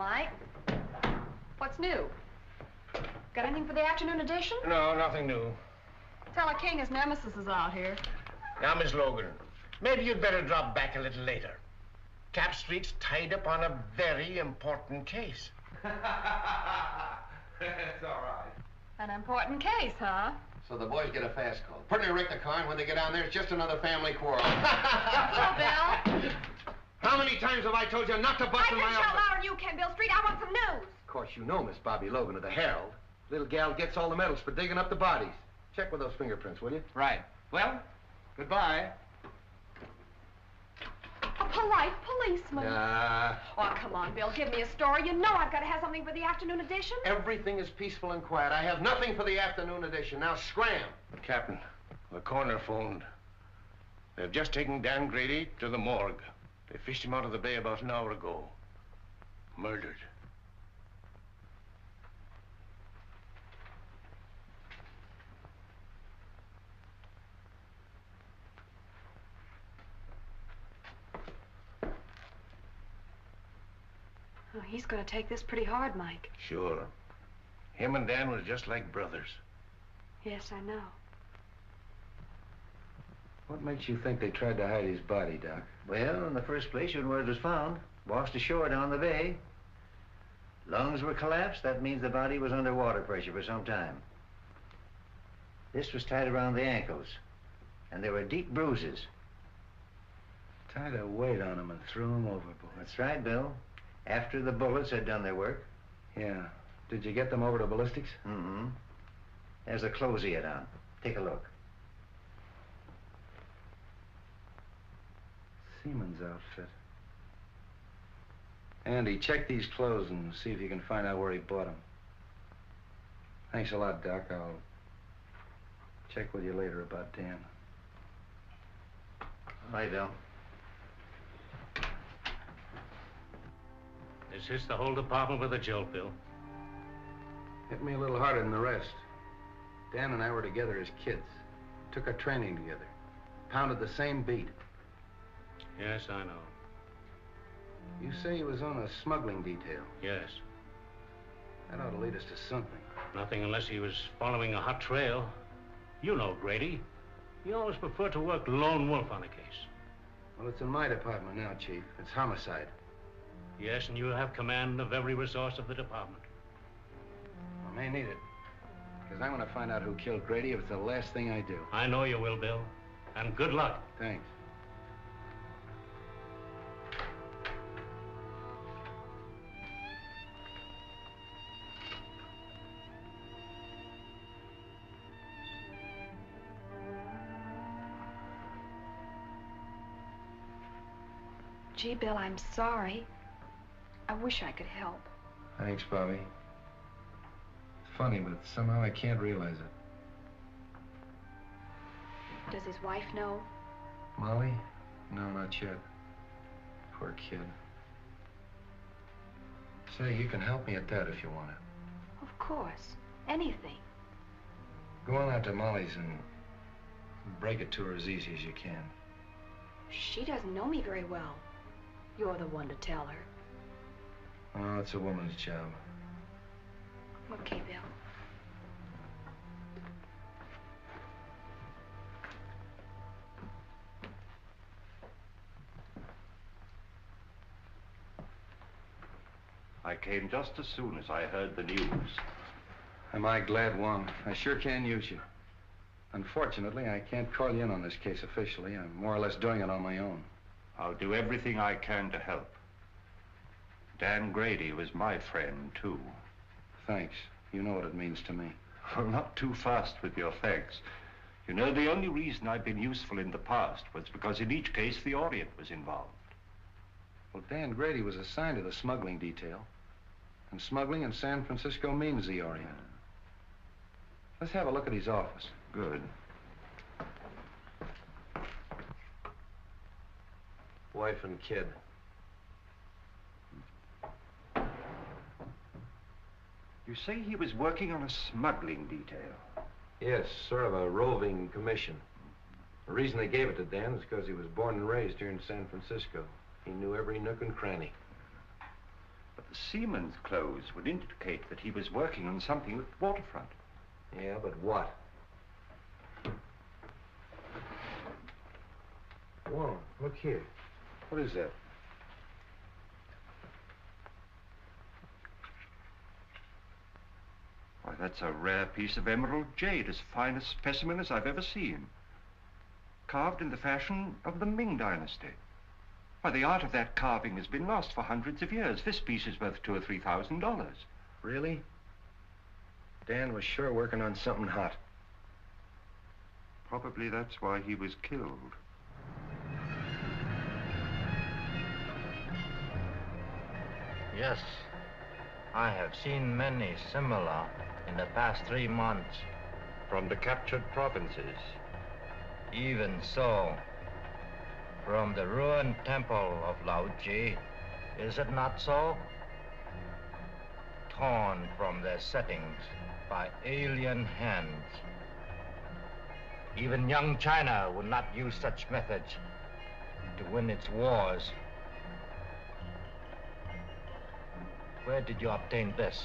Mike. What's new? Got anything for the afternoon edition? No, nothing new. Tell King his nemesis is out here. Now, Miss Logan, maybe you'd better drop back a little later. Cap Street's tied up on a very important case. That's all right. An important case, huh? So the boys get a fast call. Pretty wreck the car, and when they get down there, it's just another family quarrel. Hello, Bill. How many times have I told you not to bust in my office? I can shout louder than you can, Bill Street. I want some news. Of course, you know Miss Bobbie Logan of the Herald. Little gal gets all the medals for digging up the bodies. Check with those fingerprints, will you? Right. Well, goodbye. A polite policeman. Oh, come on, Bill. Give me a story. You know I've got to have something for the afternoon edition. Everything is peaceful and quiet. I have nothing for the afternoon edition. Now, scram. Captain, the coroner phoned. They've just taken Dan Grady to the morgue. They fished him out of the bay about an hour ago. Murdered. Oh, he's going to take this pretty hard, Mike. Sure. Him and Dan were just like brothers. Yes, I know. What makes you think they tried to hide his body, Doc? Well, in the first place, when word was found, washed ashore down the bay. Lungs were collapsed. That means the body was under water pressure for some time. This was tied around the ankles, and there were deep bruises. Tied a weight on him and threw him overboard. That's right, Bill. After the bullets had done their work. Yeah. Did you get them over to ballistics? Mm-hmm. There's the clothes he had on. Take a look. Seaman's outfit. Andy, check these clothes and see if you can find out where he bought them. Thanks a lot, Doc. I'll check with you later about Dan. Hi, Bill. This hits the whole department with a jolt, Bill. Hit me a little harder than the rest. Dan and I were together as kids. Took our training together. Pounded the same beat. Yes, I know. You say he was on a smuggling detail. Yes. That ought to lead us to something. Nothing unless he was following a hot trail. You know Grady. He always preferred to work lone wolf on a case. Well, it's in my department now, Chief. It's homicide. Yes, and you have command of every resource of the department. I may need it. Because I'm going to find out who killed Grady if it's the last thing I do. I know you will, Bill. And good luck. Thanks. Gee, Bill, I'm sorry. I wish I could help. Thanks, Bobbie. It's funny, but somehow I can't realize it. Does his wife know? Molly? No, not yet. Poor kid. Say, you can help me at that if you want to. Of course. Anything. Go on out to Molly's and break it to her as easy as you can. She doesn't know me very well. You're the one to tell her. Oh, it's a woman's job. Okay, Bill. I came just as soon as I heard the news. Am I glad, Wong? I sure can use you. Unfortunately, I can't call you in on this case officially. I'm more or less doing it on my own. I'll do everything I can to help. Dan Grady was my friend, too. Thanks. You know what it means to me. Well, not too fast with your thanks. You know, the only reason I've been useful in the past was because in each case the Orient was involved. Well, Dan Grady was assigned to the smuggling detail. And smuggling in San Francisco means the Orient. Let's have a look at his office. Good. Wife and kid. You say he was working on a smuggling detail? Yes, sort of a roving commission. The reason they gave it to Dan is because he was born and raised here in San Francisco. He knew every nook and cranny. But the seaman's clothes would indicate that he was working on something at the waterfront. Yeah, but what? Whoa, look here. What is that? Why, that's a rare piece of emerald jade, as fine a specimen as I've ever seen. Carved in the fashion of the Ming dynasty. Why, the art of that carving has been lost for hundreds of years. This piece is worth $2,000 or $3,000. Really? Dan was sure working on something hot. Probably that's why he was killed. Yes, I have seen many similar in the past 3 months. From the captured provinces. Even so, from the ruined temple of Lao Ji, is it not so? Torn from their settings by alien hands. Even young China would not use such methods to win its wars. Where did you obtain this?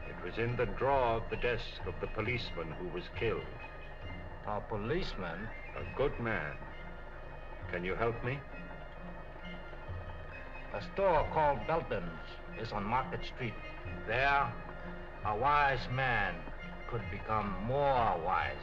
It was in the drawer of the desk of the policeman who was killed. A policeman? A good man. Can you help me? A store called Belton's is on Market Street. There, a wise man could become more wise.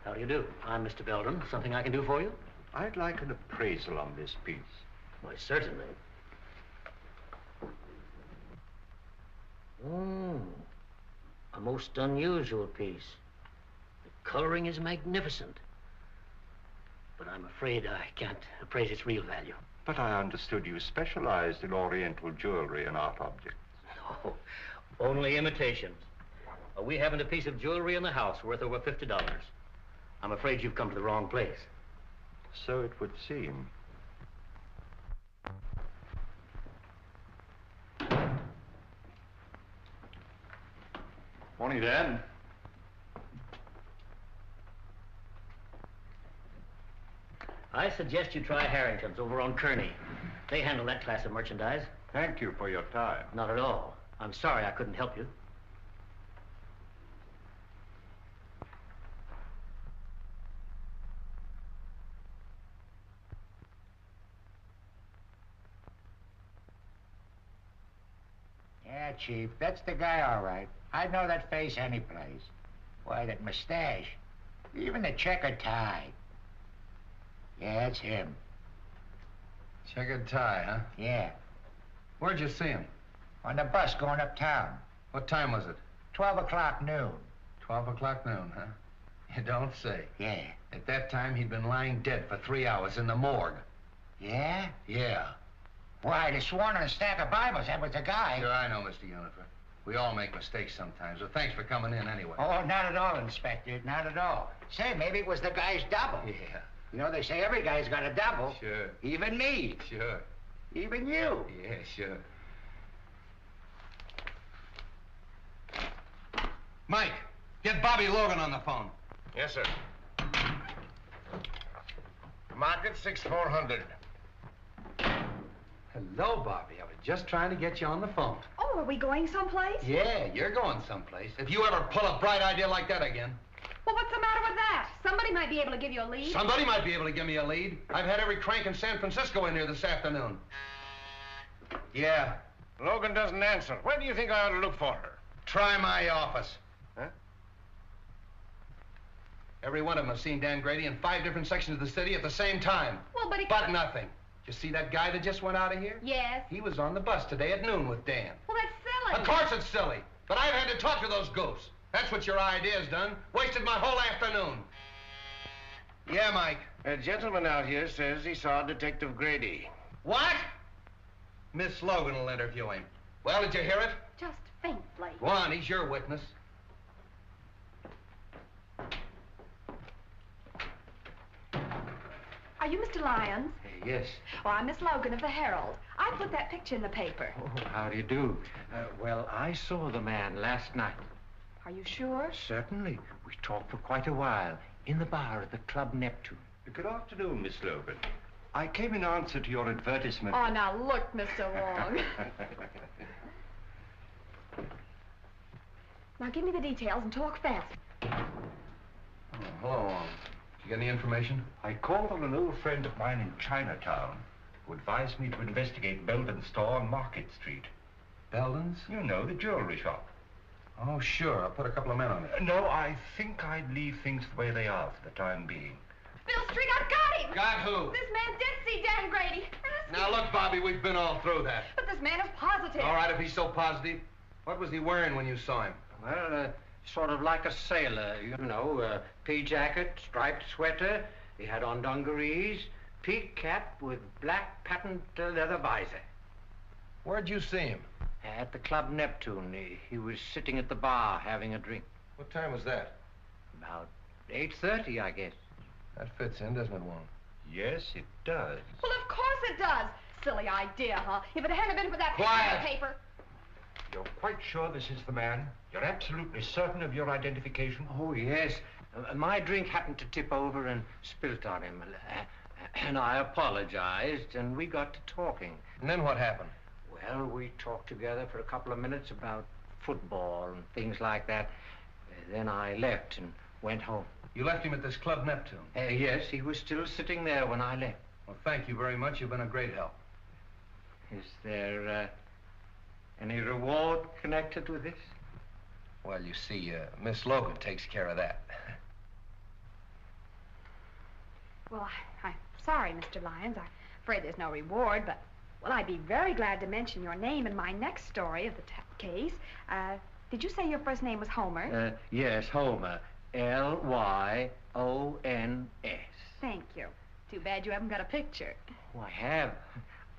How do you do? I'm Mr. Belden. Something I can do for you? I'd like an appraisal on this piece. Why, certainly. Oh, a most unusual piece. The coloring is magnificent. But I'm afraid I can't appraise its real value. But I understood you specialized in Oriental jewelry and art objects. No, only imitations. We haven't a piece of jewelry in the house worth over $50. I'm afraid you've come to the wrong place. So it would seem. Morning, Dan. I suggest you try Harrington's over on Kearney. They handle that class of merchandise. Thank you for your time. Not at all. I'm sorry I couldn't help you. Yeah, Chief, that's the guy, all right. I'd know that face any place. Why, that mustache. Even the checkered tie. Yeah, it's him. Checkered tie, huh? Yeah. Where'd you see him? On the bus going uptown. What time was it? 12 o'clock noon. 12 o'clock noon, huh? You don't say. Yeah. At that time, he'd been lying dead for 3 hours in the morgue. Yeah? Yeah. Why, I'd have sworn on a stack of Bibles that was the guy. Sure, I know, Mr. Unifer. We all make mistakes sometimes. Well, thanks for coming in anyway. Oh, not at all, Inspector. Not at all. Say, maybe it was the guy's double. Yeah. You know, they say every guy's got a double. Sure. Even me. Sure. Even you. Yeah, sure. Mike, get Bobbie Logan on the phone. Yes, sir. Market 6400. Hello, Bobbie. I was just trying to get you on the phone. Oh, are we going someplace? Yeah, you're going someplace. If you ever pull a bright idea like that again. Well, what's the matter with that? Somebody might be able to give you a lead. Somebody might be able to give me a lead. I've had every crank in San Francisco in here this afternoon. Yeah. Logan doesn't answer. Where do you think I ought to look for her? Try my office. Huh? Every one of them have seen Dan Grady in 5 different sections of the city at the same time. Well, but But nothing. You see that guy that just went out of here? Yes. He was on the bus today at noon with Dan. Well, that's silly. Of course it's silly, but I've had to talk to those goofs. That's what your idea's done. Wasted my whole afternoon. Yeah, Mike. A gentleman out here says he saw Detective Grady. What? Miss Logan will interview him. Well, did you hear it? Just faintly. Go on, he's your witness. Are you Mr. Lyons? Yes. Oh, I'm Miss Logan of the Herald. I put that picture in the paper. Oh, how do you do? Well, I saw the man last night. Are you sure? Certainly. We talked for quite a while in the bar at the Club Neptune. Good afternoon, Miss Logan. I came in answer to your advertisement. Oh, now look, Mr. Wong. Now give me the details and talk fast. Oh, hello, Wong. Did you get any information? I called on an old friend of mine in Chinatown who advised me to investigate Belden's store on Market Street. Belden's? You know, the jewelry shop. Oh, sure. I'll put a couple of men on it. No, I think I'd leave things the way they are for the time being. Bill Street, I've got him! Got who? This man did see Dan Grady. Now, look, Bobbie, we've been all through that. But this man is positive. All right, if he's so positive, what was he wearing when you saw him? Well, sort of like a sailor, you know, pea jacket, striped sweater. He had on dungarees, peak cap with black patent leather visor. Where'd you see him? At the Club Neptune. He was sitting at the bar having a drink. What time was that? About 8:30, I guess. That fits in, doesn't it, Wong? Yes, it does. Well, of course it does. Silly idea, huh? If it hadn't been for that picture in the paper. You're quite sure this is the man? You're absolutely certain of your identification? Oh, yes. My drink happened to tip over and spilt on him. And I apologized, and we got to talking. And then what happened? Well, we talked together for a couple of minutes about football and things like that. Then I left and went home. You left him at this Club Neptune? Yes, he was still sitting there when I left. Well, thank you very much. You've been a great help. Is there any reward connected with this? Well, you see, Miss Logan takes care of that. Well, I'm sorry, Mr. Lyons. I'm afraid there's no reward, but, well, I'd be very glad to mention your name in my next story of the case. Did you say your first name was Homer? Yes, Homer. L-Y-O-N-S. Thank you. Too bad you haven't got a picture. Oh, I have.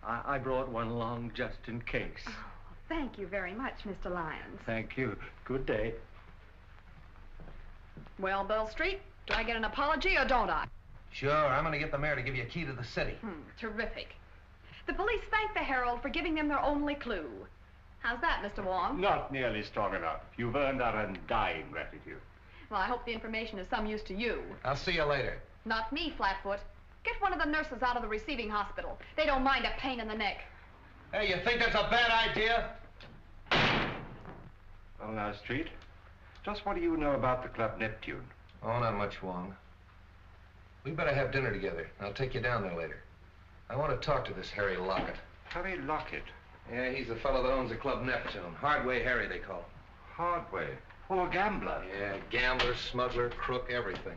I brought one along just in case. Oh, thank you very much, Mr. Lyons. Thank you. Good day. Well, Bill Street, do I get an apology or don't I? Sure, I'm going to get the mayor to give you a key to the city. Terrific. The police thank the Herald for giving them their only clue. How's that, Mr. Wong? Not nearly strong enough. You've earned our undying gratitude. Well, I hope the information is some use to you. I'll see you later. Not me, Flatfoot. Get one of the nurses out of the receiving hospital. They don't mind a pain in the neck. Hey, you think that's a bad idea? Well, now, Street, just what do you know about the Club Neptune? Oh, not much, Wong. We better have dinner together. I'll take you down there later. I want to talk to this Harry Lockett. Harry Lockett? Yeah, he's the fellow that owns the Club Neptune. Hardway Harry, they call him. Hardway? Oh, a gambler. Yeah, gambler, smuggler, crook, everything.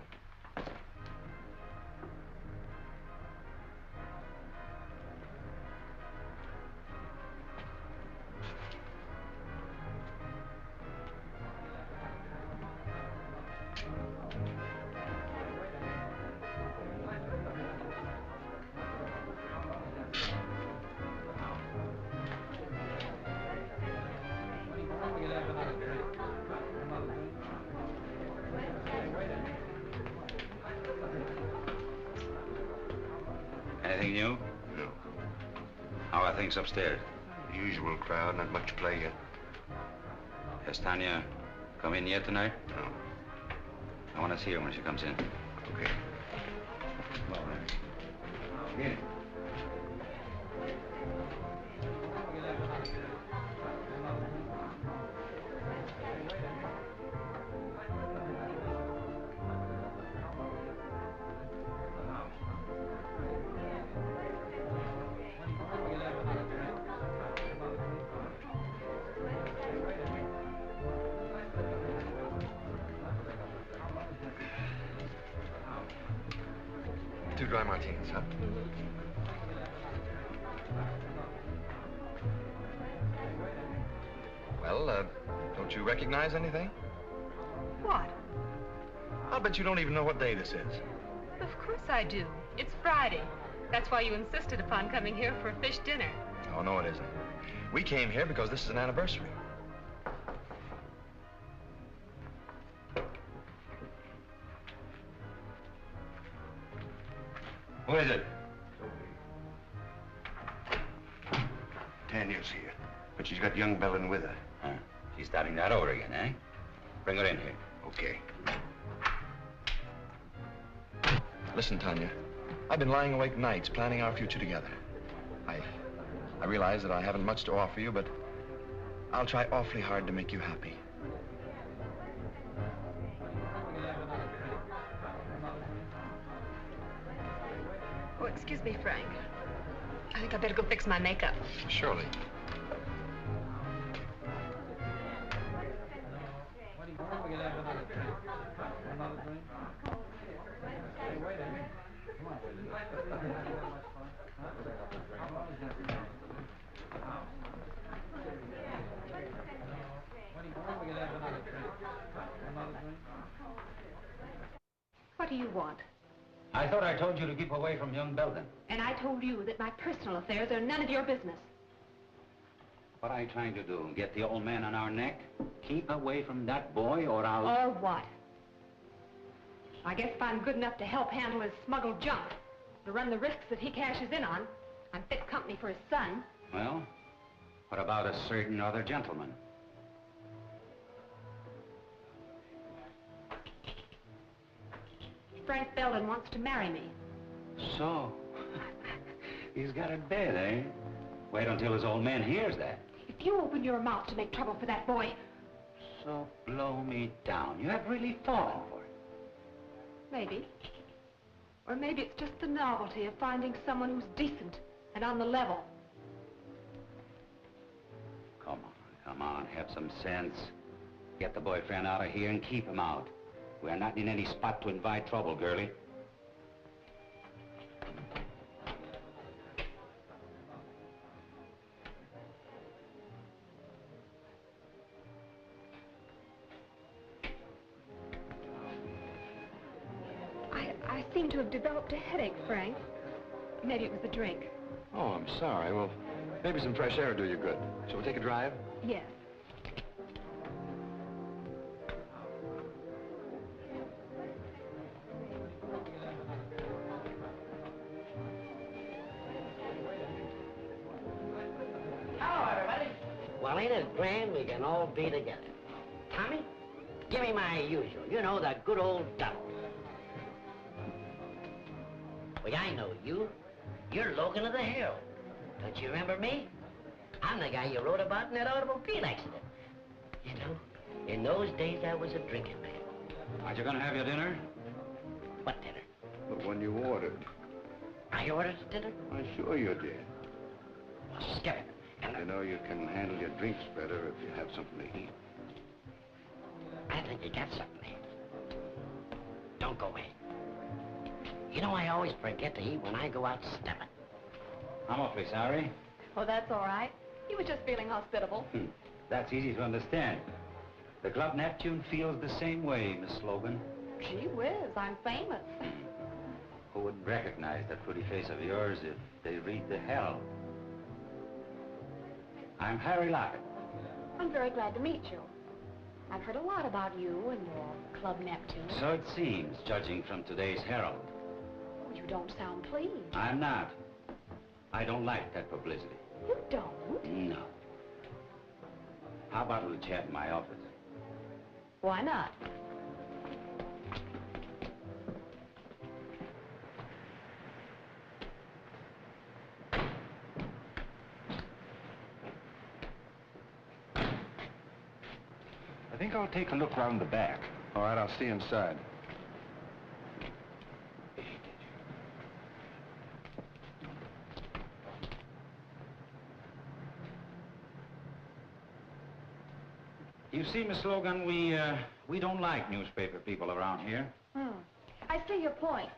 Anything new? No. How are things upstairs? The usual crowd, not much play yet. Has Tanya come in yet tonight? No. I want to see her when she comes in. Okay. All right. Get it. Two dry martinis, huh? Well, don't you recognize anything? What? I'll bet you don't even know what day this is. Of course I do. It's Friday. That's why you insisted upon coming here for a fish dinner. Oh, no, it isn't. We came here because this is an anniversary. Who is it? Tanya's here, but she's got young Belden with her. Huh. She's starting that over again, eh? Bring her in here. Okay. Listen, Tanya, I've been lying awake nights planning our future together. I realize that I haven't much to offer you, but I'll try awfully hard to make you happy. Oh, excuse me, Frank. I think I better go fix my makeup. Surely. What do you want? I thought I told you to keep away from young Belden. And I told you that my personal affairs are none of your business. What are you trying to do? Get the old man on our neck? Keep away from that boy or I'll... Or what? I guess if I'm good enough to help handle his smuggled junk, to run the risks that he cashes in on, I'm fit company for his son. Well, what about a certain other gentleman? Frank Belden wants to marry me. So, he's got a bed, eh? Wait until his old man hears that. If you open your mouth to make trouble for that boy... So blow me down. You have really fallen for it. Maybe. Or maybe it's just the novelty of finding someone who's decent and on the level. Come on, have some sense. Get the boyfriend out of here and keep him out. We're not in any spot to invite trouble, girlie. I seem to have developed a headache, Frank. Maybe it was the drink. Oh, I'm sorry. Well, maybe some fresh air will do you good. Shall we take a drive? Yes. Hello, everybody. Well, ain't it grand we can all be together? Tommy, give me my usual. You know, the good old double. Well, I know you. You're Logan of the Herald. Don't you remember me? I'm the guy you wrote about in that automobile accident. You know, in those days, I was a drinking man. Aren't you gonna have your dinner? What dinner? The one you ordered. I ordered dinner? I'm sure you did. Well, skip it. And You know you can handle your drinks better if you have something to eat. I think you got something to eat. Don't go away. You know, I always forget to eat when I go out stepping. I'm awfully sorry. Oh, that's all right. He was just feeling hospitable. That's easy to understand. The Club Neptune feels the same way, Miss Logan. Gee whiz, I'm famous. Who wouldn't recognize that pretty face of yours if they read the Herald? I'm Harry Lockett. I'm very glad to meet you. I've heard a lot about you and your Club Neptune. So it seems, judging from today's Herald. Oh, you don't sound pleased. I'm not. I don't like that publicity. You don't? No. How about we chat in my office? Why not? I think I'll take a look round the back. All right, I'll see you inside. You see, Miss Logan, we don't like newspaper people around here. I see your point.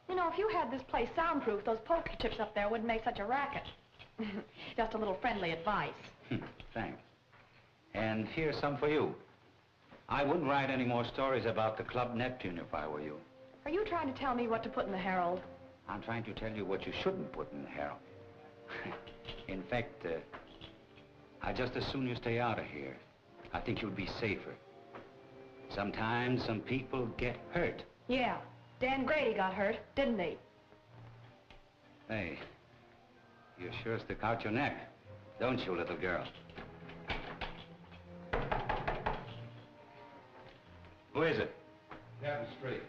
You know, if you had this place soundproof, those poker chips up there wouldn't make such a racket. Just a little friendly advice. Thanks. And here's some for you. I wouldn't write any more stories about the Club Neptune if I were you. Are you trying to tell me what to put in the Herald? I'm trying to tell you what you shouldn't put in the Herald. In fact, I'd just as soon you stay out of here. I think you'd be safer. Sometimes some people get hurt. Yeah, Dan Grady got hurt, didn't he? Hey, You sure stick out your neck, don't you, little girl? Who is it? Captain Street.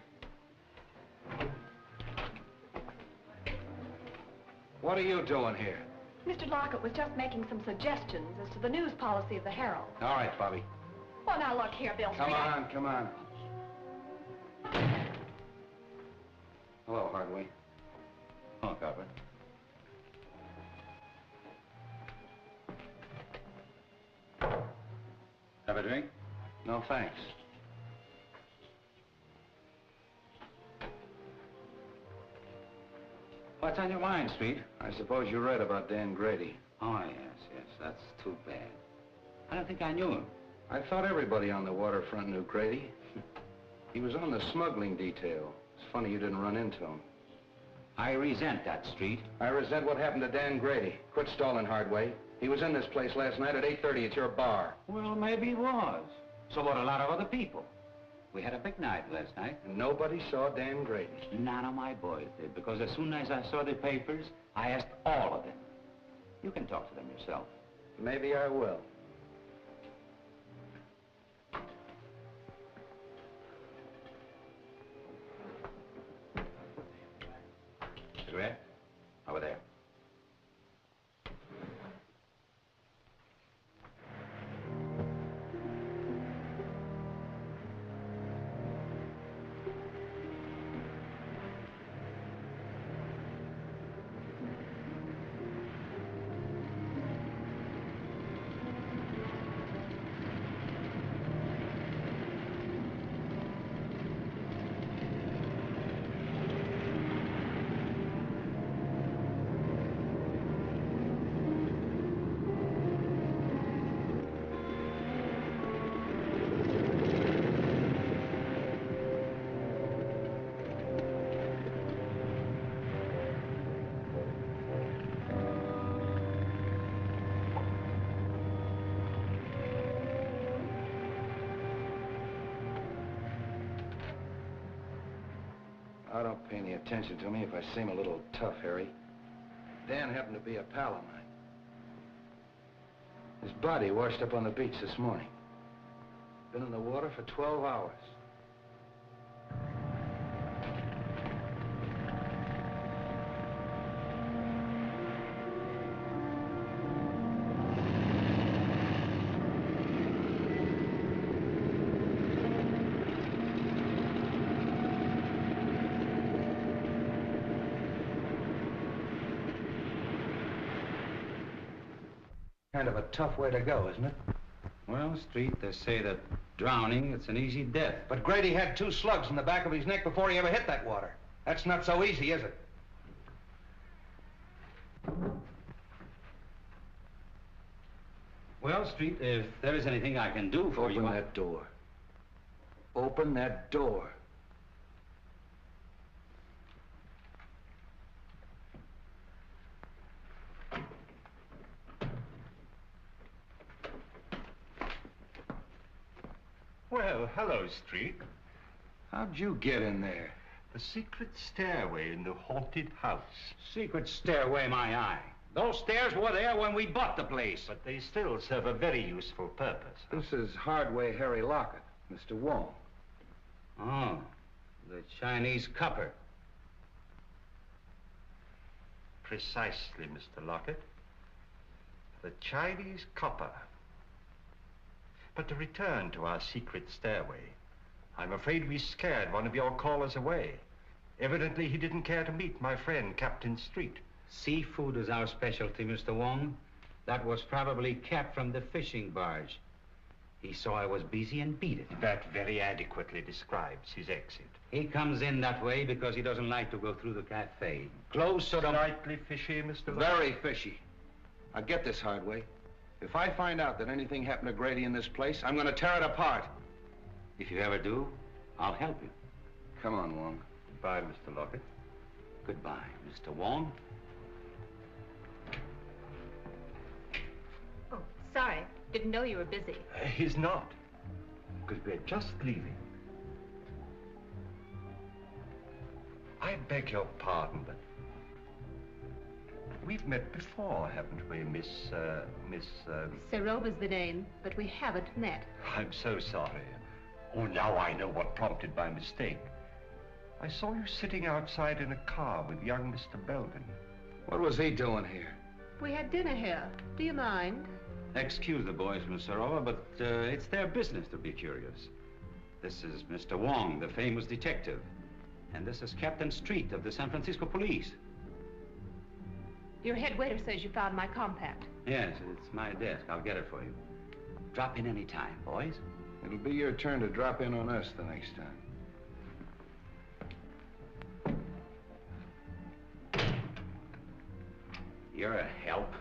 What are you doing here? Mr. Lockett was just making some suggestions as to the news policy of the Herald. All right, Bobbie. Well, now look here, Bill. Come on, come on. Hello, Hardway. Oh, Copper. Have a drink? No, thanks. What's on your mind, Street? I suppose you read about Dan Grady. Oh, yes, yes. That's too bad. I don't think I knew him. I thought everybody on the waterfront knew Grady. He was on the smuggling detail. It's funny you didn't run into him. I resent that, Street. I resent what happened to Dan Grady. Quit stalling, Hardway. He was in this place last night at 8:30 at your bar. Well, maybe he was. So what a lot of other people. We had a big night last night. And nobody saw Dan Grady. None of my boys did, because as soon as I saw the papers, I asked all of them. You can talk to them yourself. Maybe I will. Cigarette? Over there. I don't pay any attention to me if I seem a little tough, Harry. Dan happened to be a pal of mine. His body washed up on the beach this morning. Been in the water for 12 hours. Kind of a tough way to go, isn't it? Well, Street, they say that drowning, it's an easy death. But Grady had 2 slugs in the back of his neck before he ever hit that water. That's not so easy, is it? Well, Street, if there is anything I can do for you... Open that door. Open that door. Well, hello, Street. How'd you get in there? The secret stairway in the haunted house. Secret stairway, my eye. Those stairs were there when we bought the place. But they still serve a very useful purpose. This is Hardway Harry Lockett, Mr. Wong. Oh, the Chinese copper. Precisely, Mr. Lockett. The Chinese copper. But to return to our secret stairway, I'm afraid we scared one of your callers away. Evidently, he didn't care to meet my friend, Captain Street. Seafood is our specialty, Mr. Wong. That was probably Cap from the fishing barge. He saw I was busy and beat it. That very adequately describes his exit. He comes in that way because he doesn't like to go through the cafe. Close to the... Slightly fishy, Mr. Lockett. Very fishy. Now get this, Hardway. If I find out that anything happened to Grady in this place, I'm going to tear it apart. If you ever do, I'll help you. Come on, Wong. Goodbye, Mr. Lockett. Goodbye, Mr. Wong. Oh, sorry. Didn't know you were busy. He's not. Because we're just leaving. I beg your pardon, but We've met before, haven't we, Miss... Serova's the name, but we haven't met. I'm so sorry. Oh, now I know what prompted my mistake. I saw you sitting outside in a car with young Mr. Belden. What was he doing here? We had dinner here. Do you mind? Excuse the boys, Miss Serova, but it's their business to be curious. This is Mr. Wong, the famous detective. And this is Captain Street of the San Francisco Police. Your head waiter says you found my compact. Yes, it's my desk. I'll get it for you. Drop in any time, boys. It'll be your turn to drop in on us the next time. You're a help.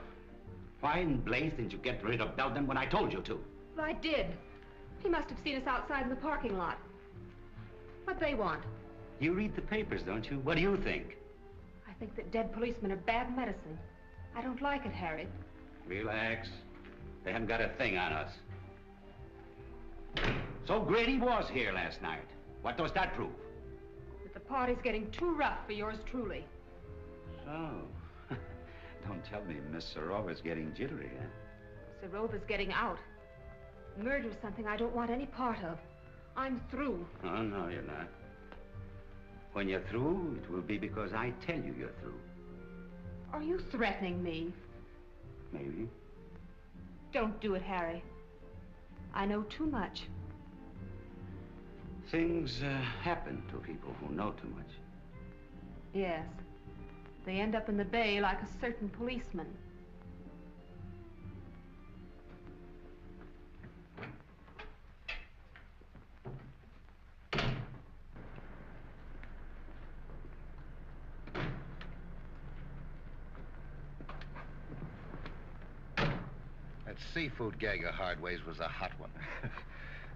Why in blaze didn't you get rid of Belden when I told you to? Well, I did. He must have seen us outside in the parking lot. What'd they want? You read the papers, don't you? What do you think? I think that dead policemen are bad medicine. I don't like it, Harry. Relax. They haven't got a thing on us. So Grady was here last night. What does that prove? That the party's getting too rough for yours truly. So, don't tell me Miss Serova's getting jittery, huh? Serova's getting out. Murder's something I don't want any part of. I'm through. Oh, no, you're not. When you're through, it will be because I tell you you're through. Are you threatening me? Maybe. Don't do it, Harry. I know too much. Things happen to people who know too much. Yes. They end up in the bay like a certain policeman. That seafood gag of Hardway's was a hot one.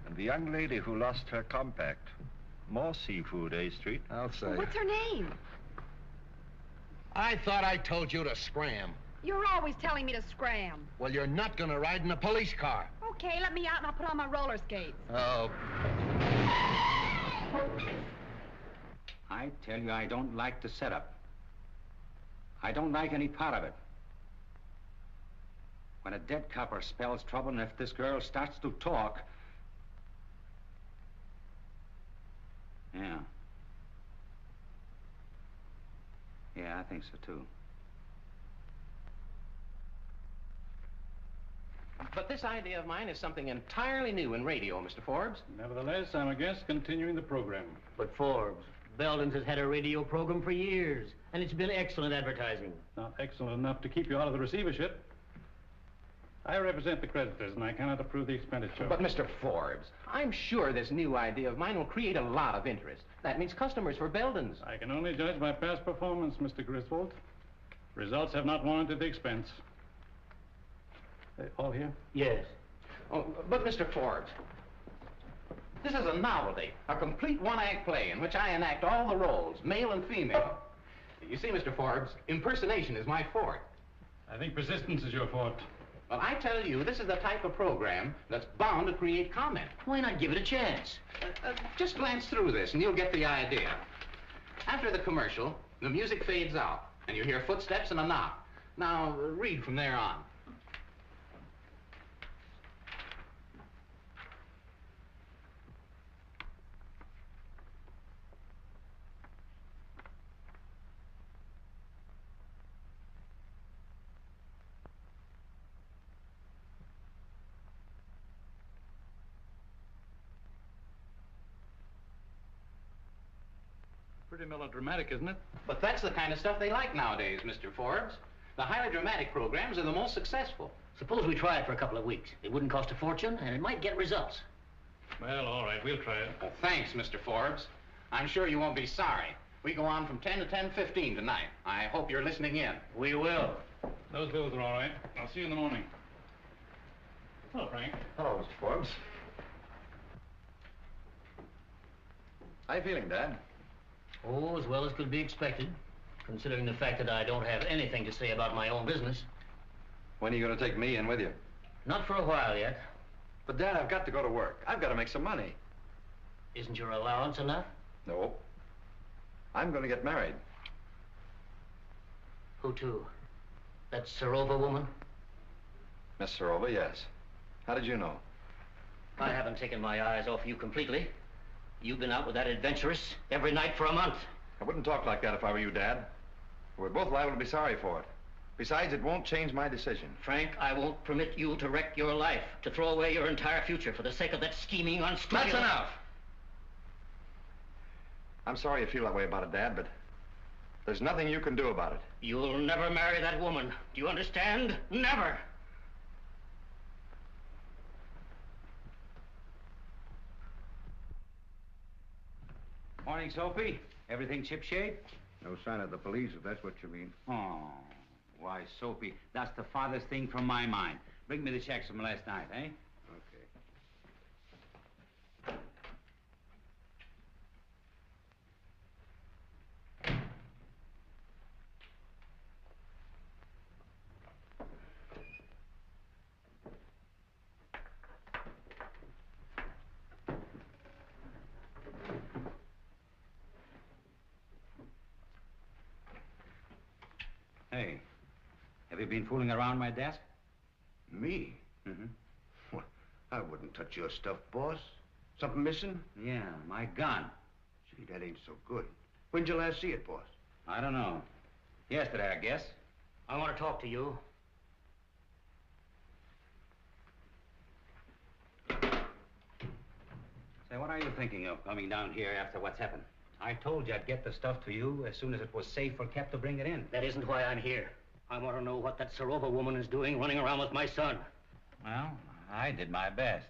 And the young lady who lost her compact. More seafood, eh, Street? I'll say. Well, what's her name? I thought I told you to scram. You're always telling me to scram. Well, you're not gonna ride in a police car. Okay, let me out and I'll put on my roller skates. Oh. I tell you, I don't like the setup. I don't like any part of it. When a dead copper spells trouble, and if this girl starts to talk... Yeah. Yeah, I think so, too. But this idea of mine is something entirely new in radio, Mr. Forbes. Nevertheless, I'm against continuing the program. But Forbes, Belden's has had a radio program for years, and it's been excellent advertising. Not excellent enough to keep you out of the receivership. I represent the creditors, and I cannot approve the expenditure. But, Mr. Forbes, I'm sure this new idea of mine will create a lot of interest. That means customers for Belden's. I can only judge by past performance, Mr. Griswold. Results have not warranted the expense. They all here? Yes. Oh, but, Mr. Forbes, this is a novelty, a complete one-act play in which I enact all the roles, male and female. You see, Mr. Forbes, impersonation is my forte. I think persistence is your forte. Well, I tell you, this is the type of program that's bound to create comment. Why not give it a chance? Just glance through this and you'll get the idea. After the commercial, the music fades out and you hear footsteps and a knock. Now, read from there on. Pretty melodramatic, isn't it? But that's the kind of stuff they like nowadays, Mr. Forbes. The highly dramatic programs are the most successful. Suppose we try it for a couple of weeks. It wouldn't cost a fortune, and it might get results. Well, all right, we'll try it. Well, thanks, Mr. Forbes. I'm sure you won't be sorry. We go on from 10 to 10:15 tonight. I hope you're listening in. We will. Those bills are all right. I'll see you in the morning. Hello, Frank. Hello, Mr. Forbes. How you feeling, Dad? Oh, as well as could be expected, considering the fact that I don't have anything to say about my own business. When are you going to take me in with you? Not for a while yet. But, Dad, I've got to go to work. I've got to make some money. Isn't your allowance enough? No. I'm going to get married. Who to? That Serova woman? Miss Serova, yes. How did you know? I haven't taken my eyes off you completely. You've been out with that adventuress every night for a month. I wouldn't talk like that if I were you, Dad. We're both liable to be sorry for it. Besides, it won't change my decision. Frank, I won't permit you to wreck your life, to throw away your entire future for the sake of that scheming, unscrupulous... That's enough! I'm sorry you feel that way about it, Dad, but there's nothing you can do about it. You'll never marry that woman. Do you understand? Never! Morning, Sophie. Everything shipshape? No sign of the police, if that's what you mean. Oh, why, Sophie, that's the farthest thing from my mind. Bring me the checks from last night, eh? Okay. Hey, have you been fooling around my desk? Me? Mm-hmm. Well, I wouldn't touch your stuff, boss. Something missing? Yeah, my gun. Gee, that ain't so good. When'd you last see it, boss? I don't know. Yesterday, I guess. I want to talk to you. Say, what are you thinking of coming down here after what's happened? I told you I'd get the stuff to you as soon as it was safe or kept to bring it in. That isn't why I'm here. I want to know what that Serova woman is doing running around with my son. Well, I did my best.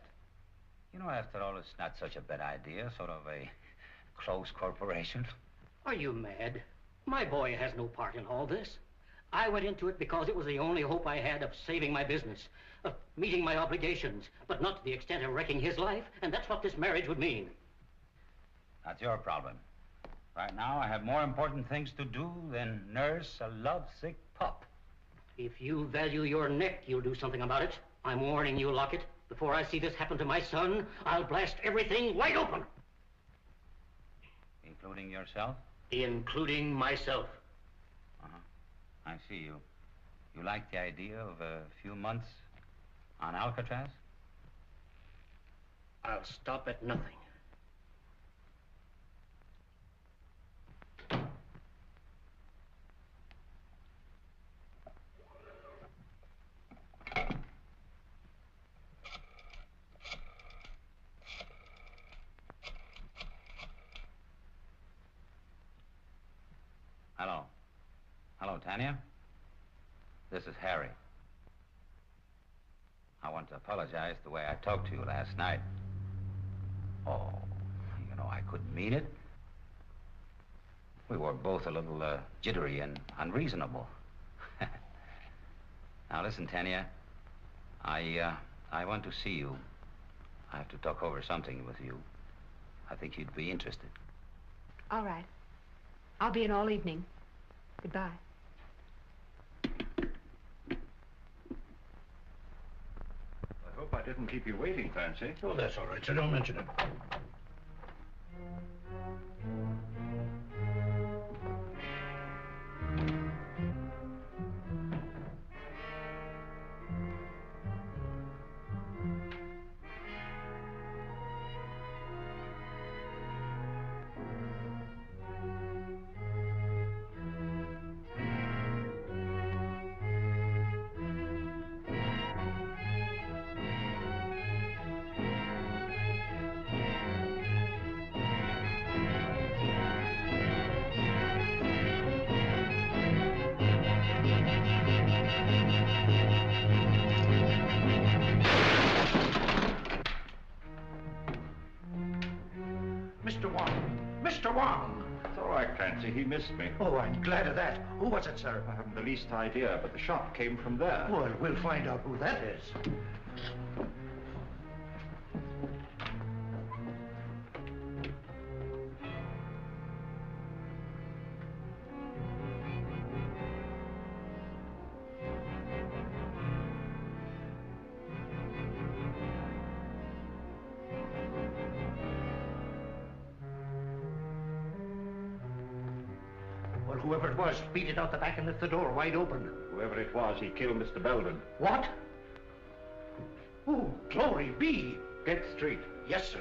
You know, after all, it's not such a bad idea, sort of a close corporation. Are you mad? My boy has no part in all this. I went into it because it was the only hope I had of saving my business, of meeting my obligations, but not to the extent of wrecking his life, and that's what this marriage would mean. That's your problem. Right now, I have more important things to do than nurse a lovesick pup. If you value your neck, you'll do something about it. I'm warning you, Lockett. Before I see this happen to my son, I'll blast everything wide open. Including yourself? Including myself. Uh-huh. I see you. You like the idea of a few months on Alcatraz? I'll stop at nothing. Hello. Hello, Tanya. This is Harry. I want to apologize the way I talked to you last night. Oh, you know, I couldn't mean it. We were both a little jittery and unreasonable. Now, listen, Tanya. I want to see you. I have to talk over something with you. I think you'd be interested. All right. I'll be in all evening. Goodbye. I hope I didn't keep you waiting, Fancy. Oh, that's all right, sir. Don't mention it. Mr. Wong! Mr. Wong! It's all right, Clancy. He missed me. Oh, I'm glad of that. Who was it, sir? I haven't the least idea, but the shot came from there. Well, we'll find out who that is. Well, whoever it was, beat it out the back and left the door wide open. Whoever it was, he killed Mr. Belden. What? Oh, glory be! Get straight. Yes, sir.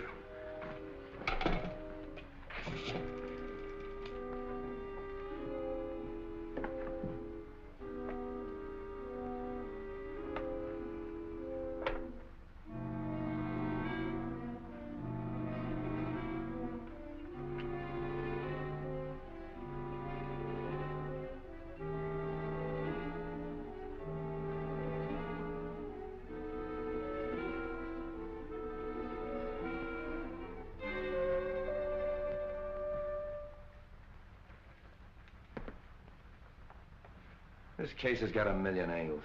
This case has got a million angles.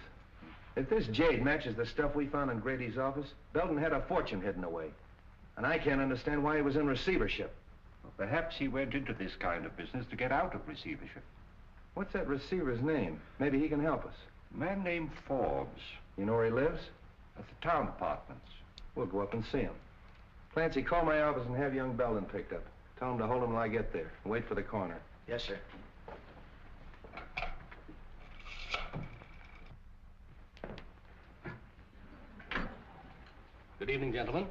If this jade matches the stuff we found in Grady's office, Belden had a fortune hidden away. And I can't understand why he was in receivership. Well, perhaps he went into this kind of business to get out of receivership. What's that receiver's name? Maybe he can help us. A man named Forbes. You know where he lives? At the town apartments. We'll go up and see him. Clancy, call my office and have young Belden picked up. Tell him to hold him till I get there. And wait for the coroner. Yes, sir. Good evening, gentlemen.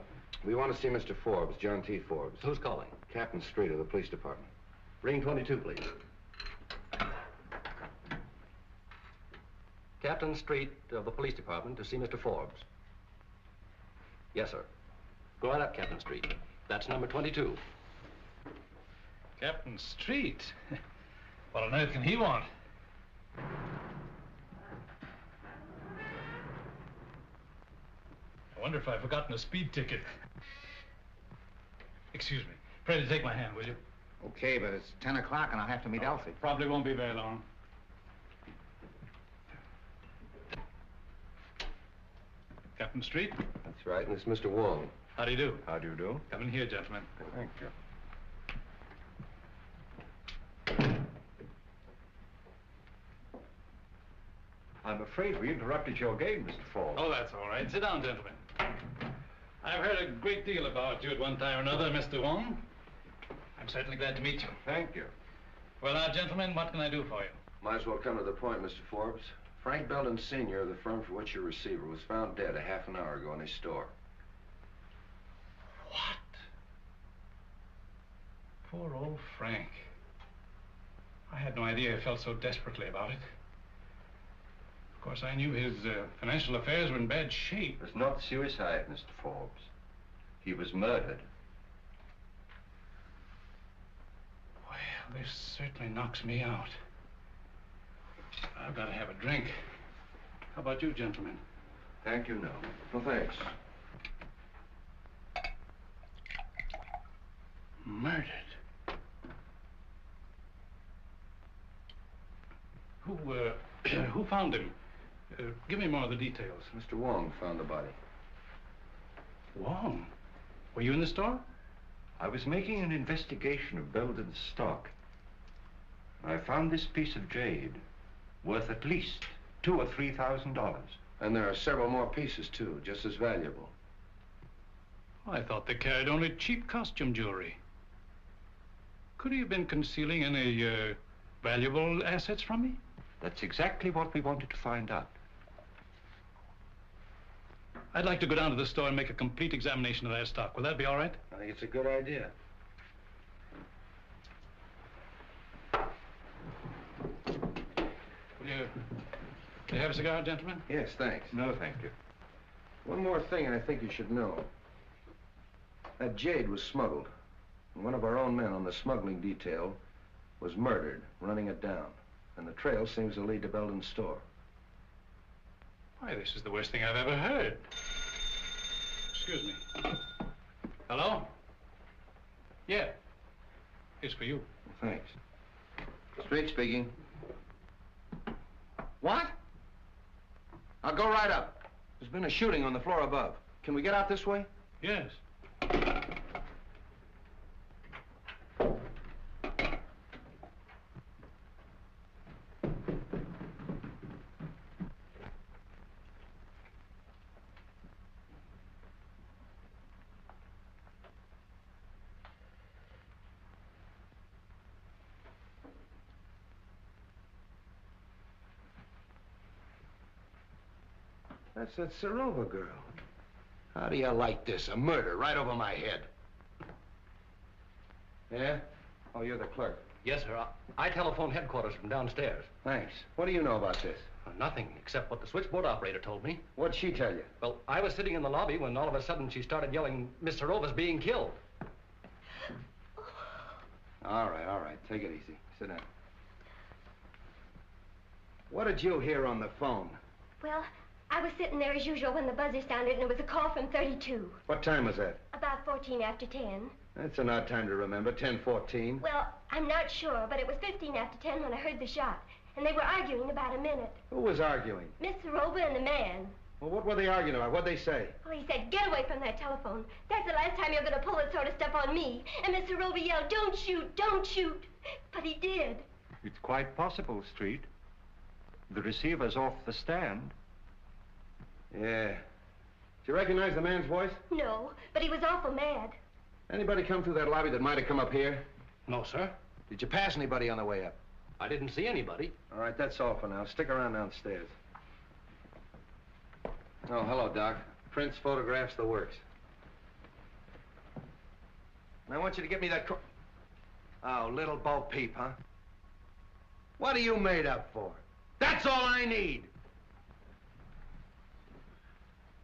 We want to see Mr. Forbes, John T. Forbes. Who's calling? Captain Street of the police department. Ring 22, please. Captain Street of the police department to see Mr. Forbes. Yes, sir. Go right up, Captain Street. That's number 22. Captain Street? What on earth can he want? I wonder if I've forgotten a speed ticket. Excuse me. Pray to take my hand, will you? Okay, but it's 10 o'clock and I'll have to meet Elsie. Probably won't be very long. Captain Street? That's right, and it's Mr. Wong. How do you do? How do you do? Come in here, gentlemen. Thank you. I'm afraid we interrupted your game, Mr. Forbes. Oh, that's all right. Sit down, gentlemen. I've heard a great deal about you at one time or another, Mr. Wong. I'm certainly glad to meet you. Thank you. Well, now, gentlemen, what can I do for you? Might as well come to the point, Mr. Forbes. Frank Belden Sr. of the firm for which you're receiver was found dead a half an hour ago in his store. What? Poor old Frank. I had no idea he felt so desperately about it. Of course, I knew his financial affairs were in bad shape. It was not suicide, Mr. Forbes. He was murdered. Well, this certainly knocks me out. I've got to have a drink. How about you, gentlemen? Thank you, no. Well, thanks. Murdered. Who found him? Give me more of the details. Mr. Wong found the body. Wong? Were you in the store? I was making an investigation of Belden's stock. I found this piece of jade worth at least $2,000 or $3,000. And there are several more pieces, too, just as valuable. I thought they carried only cheap costume jewelry. Could he have been concealing any valuable assets from me? That's exactly what we wanted to find out. I'd like to go down to the store and make a complete examination of that stock. Will that be all right? I think it's a good idea. Do you have a cigar, gentlemen? Yes, thanks. No, thank you. One more thing I think you should know. That jade was smuggled. And one of our own men on the smuggling detail was murdered, running it down. And the trail seems to lead to Belden's store. Why, this is the worst thing I've ever heard. Excuse me. Hello? Yeah. It's for you. Thanks. Street speaking. What? I'll go right up. There's been a shooting on the floor above. Can we get out this way? Yes. That's that Serova girl. How do you like this? A murder right over my head. Yeah? Oh, you're the clerk. Yes, sir. I telephoned headquarters from downstairs. Thanks. What do you know about this? Nothing, except what the switchboard operator told me. What'd she tell you? Well, I was sitting in the lobby when all of a sudden she started yelling, Miss Serova's being killed. All right. Take it easy. Sit down. What did you hear on the phone? Well, I was sitting there as usual when the buzzer sounded, and it was a call from 32. What time was that? About 14 after 10. That's an odd time to remember, 10:14. Well, I'm not sure, but it was 15 after 10 when I heard the shot. And they were arguing about a minute. Who was arguing? Miss Serova and the man. Well, what were they arguing about? What'd they say? Well, he said, get away from that telephone. That's the last time you're going to pull that sort of stuff on me. And Miss Serova yelled, don't shoot, don't shoot. But he did. It's quite possible, Street. The receiver's off the stand. Yeah. Did you recognize the man's voice? No, but he was awful mad. Anybody come through that lobby that might have come up here? No, sir. Did you pass anybody on the way up? I didn't see anybody. All right, that's all for now. Stick around downstairs. Oh, hello, Doc. Prints, photographs, the works. And I want you to get me that Oh, little Bo Peep, huh? What are you made up for? That's all I need!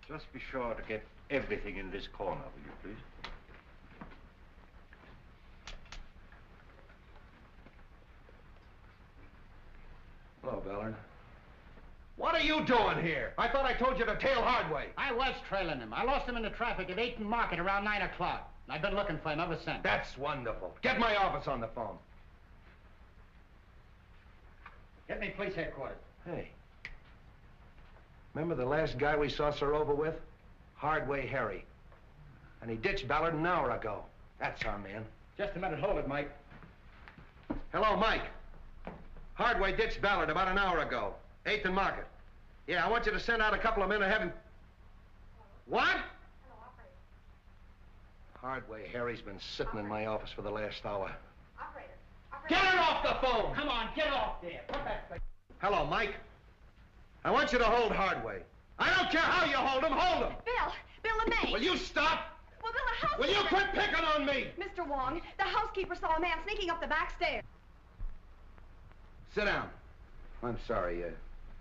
Just be sure to get everything in this corner, will you, please? Hello, Ballard. What are you doing here? I thought I told you to tail Hardway. I was trailing him. I lost him in the traffic at 8th and Market around 9 o'clock. I've been looking for him ever since. That's wonderful. Get my office on the phone. Get me police headquarters. Hey. Remember the last guy we saw Serova with? Hardway Harry. And he ditched Ballard an hour ago. That's our man. Just a minute. Hold it, Mike. Hello, Mike. Hardway ditched Ballard about an hour ago. 8th and Market. Yeah, I want you to send out a couple of men and have him... What? Hardway Harry's been sitting in my office for the last hour. Get it off the phone! Come on, get off there. Put that thing. Hello, Mike. I want you to hold Hardway. I don't care how you hold him, hold him! Bill LeMay. Will you stop? Well, Bill, the housekeeper... Will you quit picking on me? Mr. Wong, the housekeeper saw a man sneaking up the back stairs. Sit down. I'm sorry,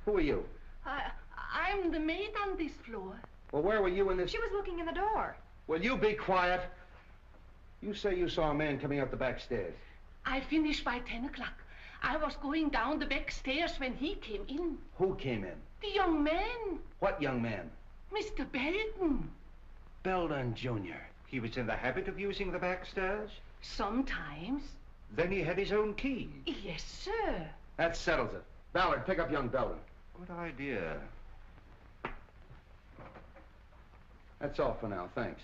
who are you? I'm the maid on this floor. Well, where were you in this... She was looking in the door. Will you be quiet? You say you saw a man coming up the back stairs. I finished by 10 o'clock. I was going down the back stairs when he came in. Who came in? The young man. What young man? Mr. Belden. Belden Jr. He was in the habit of using the back stairs? Sometimes. Then he had his own key? Yes, sir. That settles it. Ballard, pick up young Belden. Good idea. That's all for now, thanks.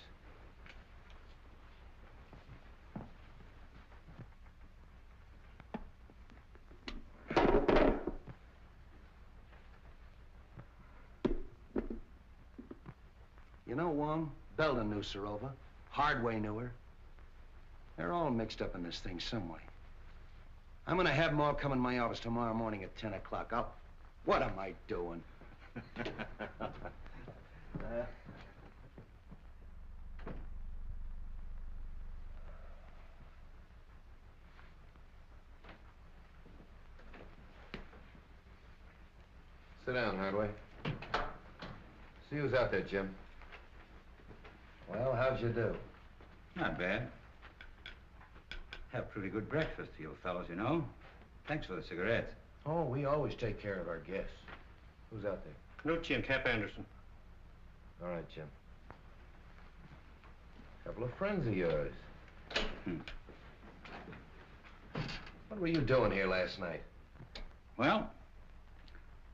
You know, Wong, Belden knew Serova. Hardway knew her. They're all mixed up in this thing some way. I'm gonna have them all come in my office tomorrow morning at 10 o'clock. What am I doing? Sit down, Hardway. See who's out there, Jim. Well, how'd you do? Not bad. Have pretty good breakfast, you fellows, you know. Thanks for the cigarettes. Oh, we always take care of our guests. Who's out there? Nucci and Cap Anderson. All right, Jim. Couple of friends of yours. What were you doing here last night? Well,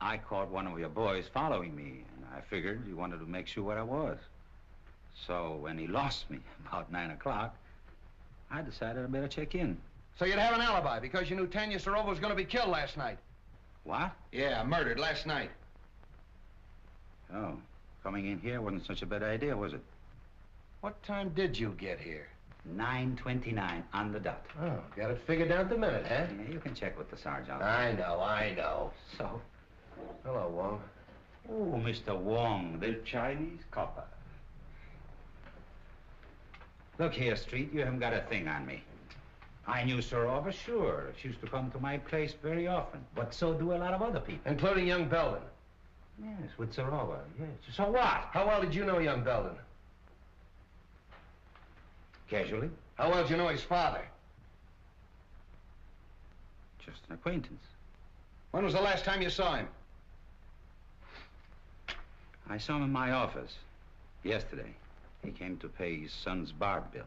I caught one of your boys following me, and I figured you wanted to make sure where I was. So when he lost me about 9 o'clock, I decided I better check in. So you'd have an alibi because you knew Tanya Serova was going to be killed last night. What? Yeah, murdered last night. Oh, coming in here wasn't such a bad idea, was it? What time did you get here? 9:29 on the dot. Oh, got it figured down to the minute, huh? Yeah, you can check with the sergeant. I know. So? Hello, Wong. Oh, Mr. Wong, the Chinese copper. Look here, Street, you haven't got a thing on me. I knew Sorova, sure. She used to come to my place very often. But so do a lot of other people. Including young Belden. Yes, with Sorova, yes. So what? How well did you know young Belden? Casually. How well did you know his father? Just an acquaintance. When was the last time you saw him? I saw him in my office yesterday. He came to pay his son's bar bill.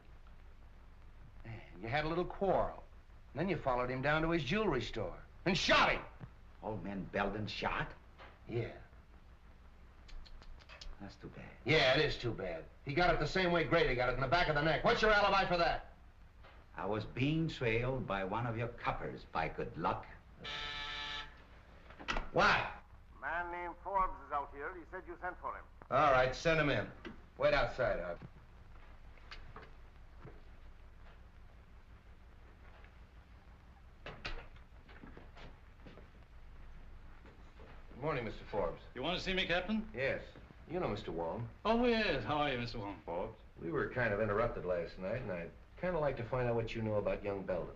And you had a little quarrel. And then you followed him down to his jewelry store and shot him. Old man Belden shot? Yeah. That's too bad. Yeah, it is too bad. He got it the same way Grady got it, in the back of the neck. What's your alibi for that? I was being trailed by one of your coppers, by good luck. Why? A man named Forbes is out here. He said you sent for him. All right, send him in. Wait outside, Hub. Good morning, Mr. Forbes. You want to see me, Captain? Yes. You know Mr. Wong. Oh, yes. How are you, Mr. Wong? Forbes? We were kind of interrupted last night, and I'd kind of like to find out what you know about young Belden.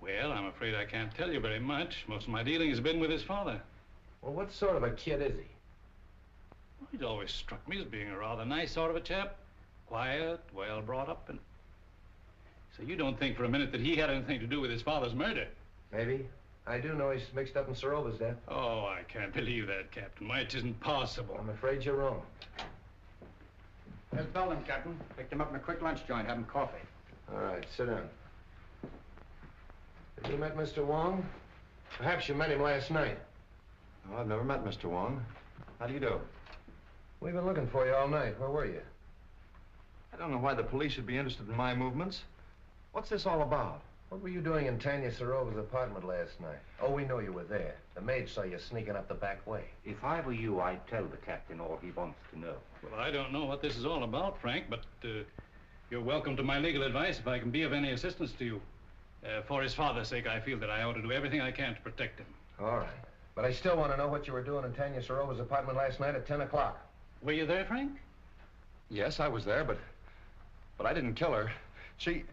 Well, I'm afraid I can't tell you very much. Most of my dealing has been with his father. Well, what sort of a kid is he? Well, he's always struck me as being a rather nice sort of a chap. Quiet, well brought up, and... So you don't think for a minute that he had anything to do with his father's murder? Maybe. I do know he's mixed up in Sorova's death. Oh, I can't believe that, Captain. Why, it isn't possible. I'm afraid you're wrong. There's Belden, Captain. Picked him up in a quick lunch joint, having coffee. All right, sit down. Have you met Mr. Wong? Perhaps you met him last night. No, I've never met Mr. Wong. How do you do? We've been looking for you all night. Where were you? I don't know why the police should be interested in my movements. What's this all about? What were you doing in Tanya Sorova's apartment last night? Oh, we know you were there. The maid saw you sneaking up the back way. If I were you, I'd tell the captain all he wants to know. Well, I don't know what this is all about, Frank, but you're welcome to my legal advice if I can be of any assistance to you. For his father's sake, I feel that I ought to do everything I can to protect him. All right. But I still want to know what you were doing in Tanya Sorova's apartment last night at 10 o'clock. Were you there, Frank? Yes, I was there, but I didn't kill her. She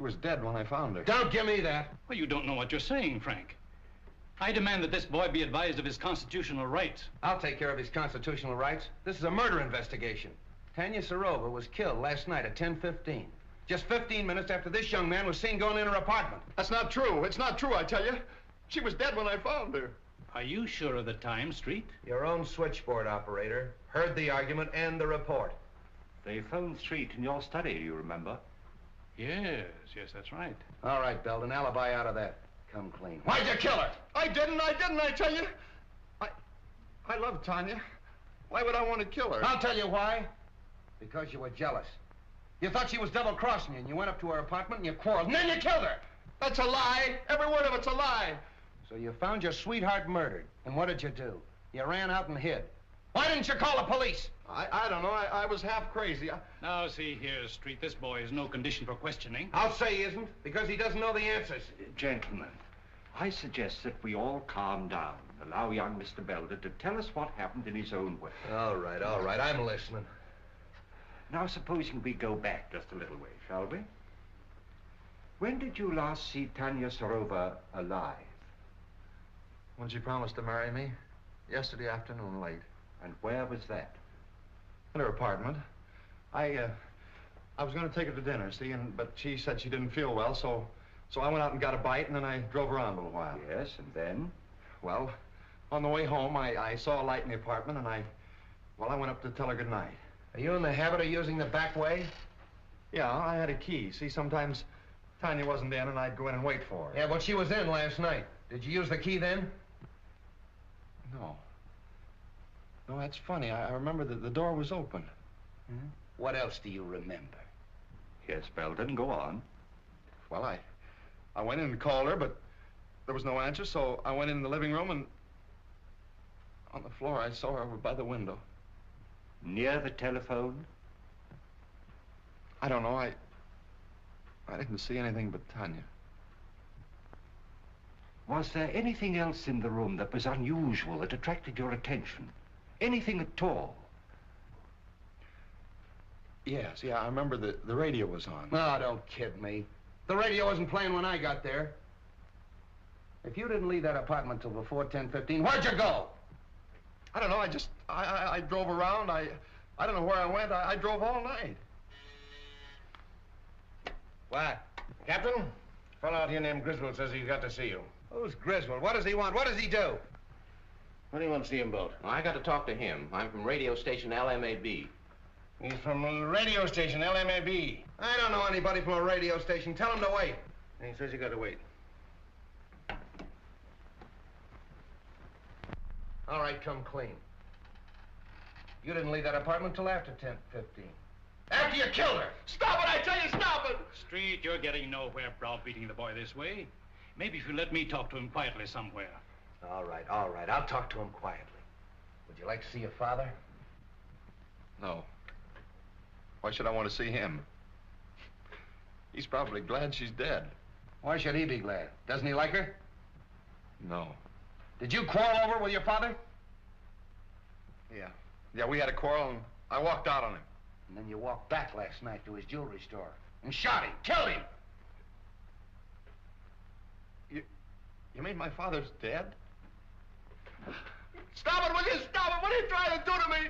was dead when I found her. Don't give me that. Well, you don't know what you're saying, Frank. I demand that this boy be advised of his constitutional rights. I'll take care of his constitutional rights. This is a murder investigation. Tanya Sorova was killed last night at 10:15. Just 15 minutes after this young man was seen going in her apartment. That's not true. It's not true, I tell you. She was dead when I found her. Are you sure of the time, Street? Your own switchboard operator heard the argument and the report. They phoned Street in your study, you remember? Yes, that's right. All right, Belden, alibi out of that. Come clean. Why'd you kill her? I didn't, I tell you. I love Tanya. Why would I want to kill her? I'll tell you why. Because you were jealous. You thought she was double-crossing you, and you went up to her apartment and you quarreled, and then you killed her. That's a lie. Every word of it's a lie. So you found your sweetheart murdered, and what did you do? You ran out and hid. Why didn't you call the police? I don't know. I was half crazy. Now, see here, Street, this boy is no condition for questioning. I'll say he isn't, because he doesn't know the answers. Gentlemen, I suggest that we all calm down. Allow young Mr. Belden to tell us what happened in his own way. All right. I'm listening. Now, supposing we go back just a little way, shall we? When did you last see Tanya Sorova alive? When she promised to marry me. Yesterday afternoon, late. And where was that? In her apartment. I was going to take her to dinner, see, but she said she didn't feel well, so I went out and got a bite, and then I drove around a little while. Yes, and then? Well, on the way home, I saw a light in the apartment, and I went up to tell her good night. Are you in the habit of using the back way? Yeah, I had a key. See, sometimes Tanya wasn't in, and I'd go in and wait for her. Yeah, but she was in last night. Did you use the key then? No. No, that's funny. I remember that the door was open. Hmm? What else do you remember? Yes, Belden, go on. Well, I went in and called her, but there was no answer, so I went in the living room, and on the floor I saw her over by the window. Near the telephone? I don't know. I didn't see anything but Tanya. Was there anything else in the room that was unusual, that attracted your attention? Anything at all? Yes, yeah, I remember the radio was on. Oh, don't kid me. The radio wasn't playing when I got there. If you didn't leave that apartment till before 10:15, where'd you go? I don't know, I drove around. I don't know where I went. I drove all night. What? Captain? A fellow out here named Griswold says he's got to see you. Who's Griswold? What does he want? What does he do? What do you want to see him about? Well, I got to talk to him. I'm from radio station LMAB. He's from a radio station, LMAB. I don't know anybody from a radio station. Tell him to wait. And he says you got to wait. All right, come clean. You didn't leave that apartment till after 10:15. After you killed her! Stop it, I tell you, stop it! Street, you're getting nowhere browbeating the boy this way. Maybe if you let me talk to him quietly somewhere. All right. I'll talk to him quietly. Would you like to see your father? No. Why should I want to see him? He's probably glad she's dead. Why should he be glad? Doesn't he like her? No. Did you quarrel over with your father? Yeah, we had a quarrel and I walked out on him. And then you walked back last night to his jewelry store and shot him, killed him. You mean my father's dead? Stop it, will you? Stop it! What are you trying to do to me?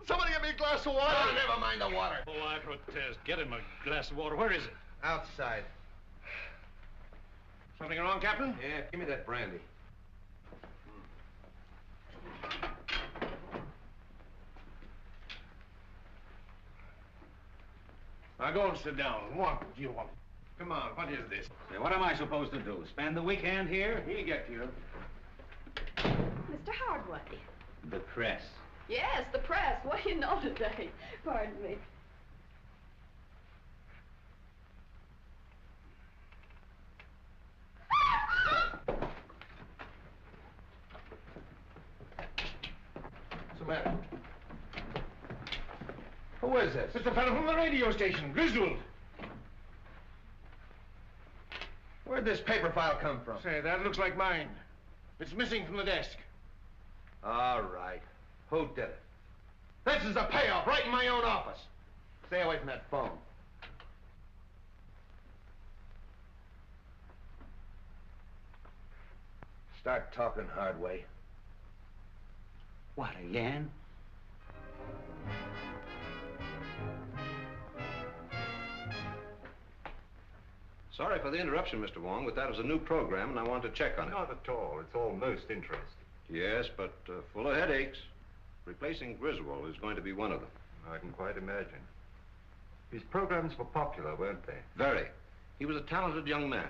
Somebody get me a glass of water. Oh, never mind the water. Oh, I protest. Get him a glass of water. Where is it? Outside. Something wrong, Captain? Yeah, give me that brandy. Now go and sit down. What do you want? Come on, what is this? Say, what am I supposed to do? Spend the weekend here? He'll get you. Mr. Hardway. The press. Yes, the press. What do you know today? Pardon me. What's the matter? Who is this? It's the fellow from the radio station, Griswold. Where'd this paper file come from? Say, that looks like mine. It's missing from the desk. All right. Who did it? This is a payoff right in my own office. Stay away from that phone. Start talking, Hardway. What, again? Sorry for the interruption, Mr. Wong, but that was a new program, and I want to check on it. Not at all. It's all most interesting. Yes, but full of headaches. Replacing Griswold is going to be one of them. I can quite imagine. His programs were popular, weren't they? Very. He was a talented young man.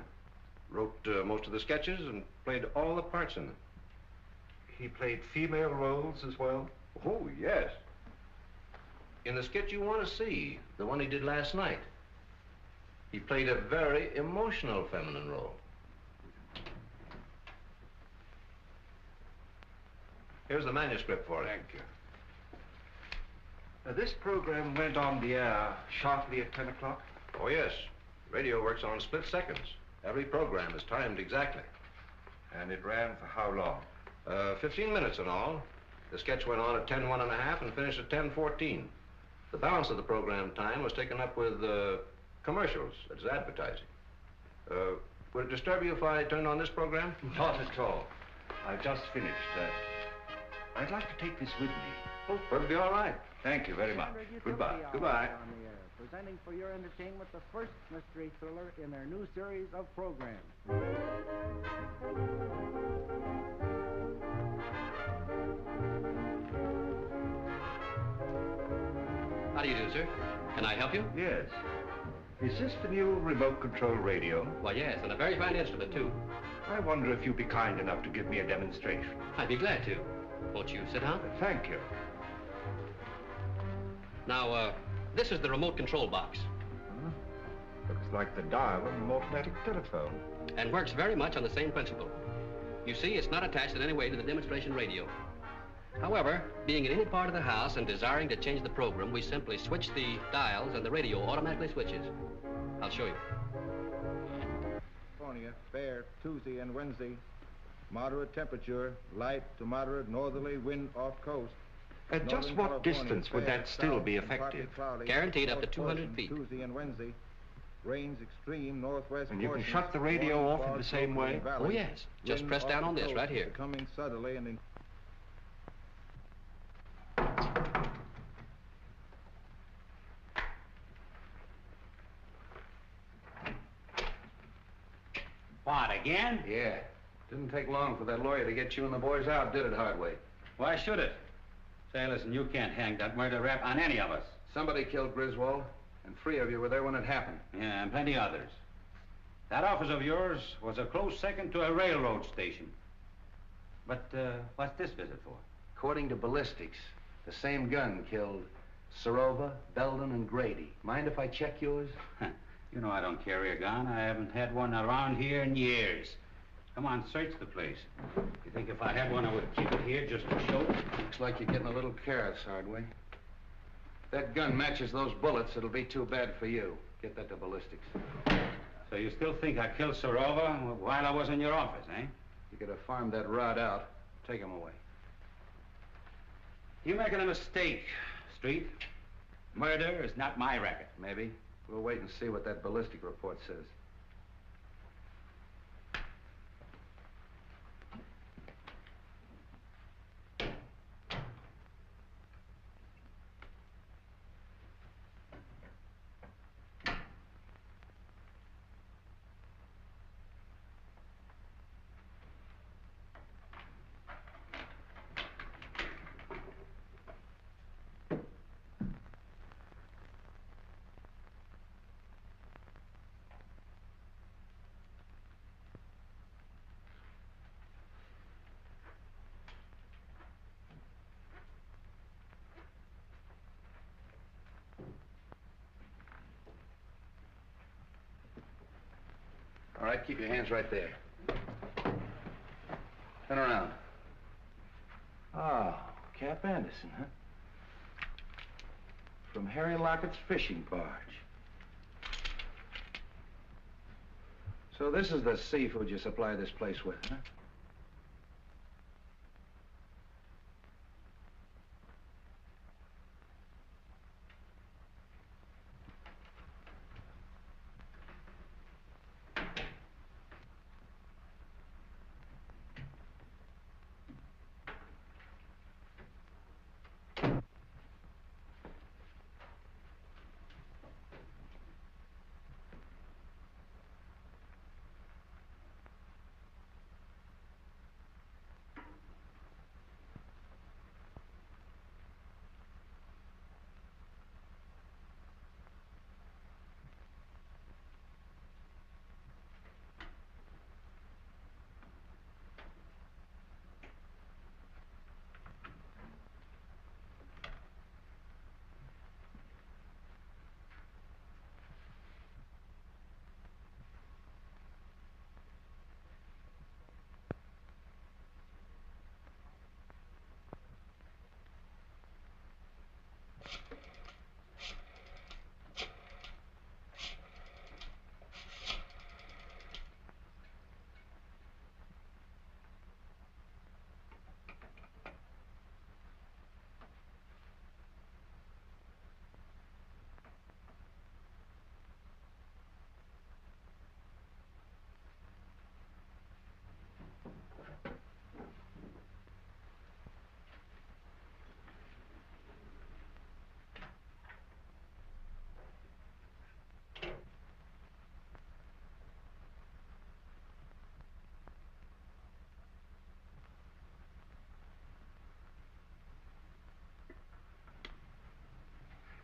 Wrote most of the sketches and played all the parts in them. He played female roles as well? Oh, yes. In the sketch you want to see, the one he did last night, he played a very emotional feminine role. Here's the manuscript for it. Thank you. This program went on the air sharply at 10 o'clock? Oh, yes. Radio works on split seconds. Every program is timed exactly. And it ran for how long? 15 minutes in all. The sketch went on at 10:01 and finished at 10:14. The balance of the program time was taken up with commercials. That's advertising. Would it disturb you if I turned on this program? Not at all. I've just finished. I'd like to take this with me. Oh, that'll be all right. Thank you very much. Goodbye. Goodbye. On the air, presenting for your entertainment the first mystery thriller in their new series of programs. How do you do, sir? Can I help you? Yes. Is this the new remote control radio? Why, yes, and a very fine instrument, too. I wonder if you'd be kind enough to give me a demonstration. I'd be glad to. Won't you sit down? Thank you. Now, this is the remote control box. Looks like the dial of an automatic telephone. And works very much on the same principle. You see, it's not attached in any way to the demonstration radio. However, being in any part of the house and desiring to change the program, we simply switch the dials and the radio automatically switches. I'll show you. California, fair Tuesday and Wednesday. Moderate temperature, light to moderate northerly wind off coast. At just Northern what California, distance would fair that still south be and partly effective? cloudy, Guaranteed up to north 200 portion feet. Tuesday and Wednesday. Rains extreme northwest. And you can portions, shut the radio warm off in the fog same over the way? valley. Oh, yes. Just Wind press off down the on this coast, right here. Coming southerly and What, again? Yeah. Didn't take long for that lawyer to get you and the boys out, did it, Hardway? Why should it? Say, listen, you can't hang that murder rap on any of us. Somebody killed Griswold, and 3 of you were there when it happened. Yeah, and plenty others. That office of yours was a close second to a railroad station. But what's this visit for? According to ballistics, the same gun killed Serova, Belden, and Grady. Mind if I check yours? You know I don't carry a gun. I haven't had one around here in years. Come on, search the place. You think if I had one, I would keep it here just to show? Looks like you're getting a little careless, Hardway. If that gun matches those bullets, it'll be too bad for you. Get that to ballistics. So you still think I killed Serova while I was in your office, eh? You could have farmed that rod out. Take him away. You're making a mistake, Street. Murder is not my racket. Maybe. We'll wait and see what that ballistic report says. All right, keep your hands right there. Turn around. Oh, Cap Anderson, huh? From Harry Lockett's fishing barge. So this is the seafood you supply this place with, huh?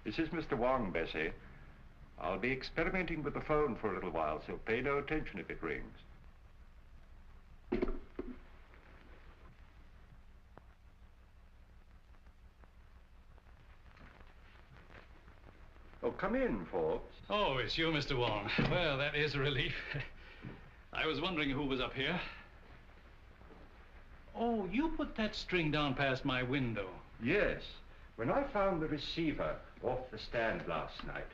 This is Mr. Wong, Bessie. I'll be experimenting with the phone for a little while, so pay no attention if it rings. Oh, come in, Forbes. Oh, it's you, Mr. Wong. Well, that is a relief. I was wondering who was up here. Oh, you put that string down past my window. Yes. When I found the receiver off the stand last night,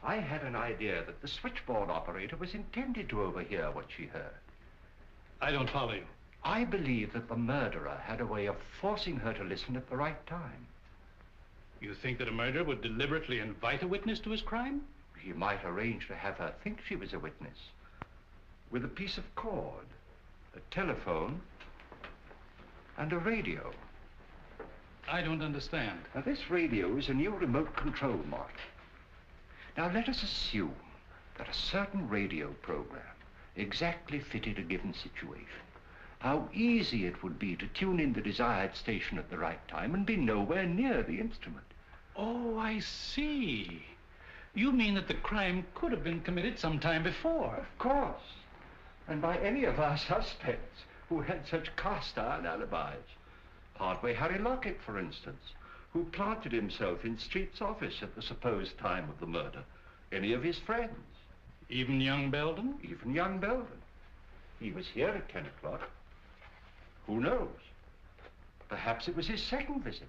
I had an idea that the switchboard operator was intended to overhear what she heard. I don't follow you. I believe that the murderer had a way of forcing her to listen at the right time. You think that a murderer would deliberately invite a witness to his crime? He might arrange to have her think she was a witness. With a piece of cord, a telephone, and a radio. I don't understand. Now, this radio is a new remote control model. Now, let us assume that a certain radio program exactly fitted a given situation. How easy it would be to tune in the desired station at the right time and be nowhere near the instrument. Oh, I see. You mean that the crime could have been committed some time before? Of course. And by any of our suspects who had such cast-iron alibis. Hardway Harry Lockett, for instance, who planted himself in Street's office at the supposed time of the murder. Any of his friends. Even young Belden? Even young Belden. He was here at 10 o'clock. Who knows? Perhaps it was his second visit.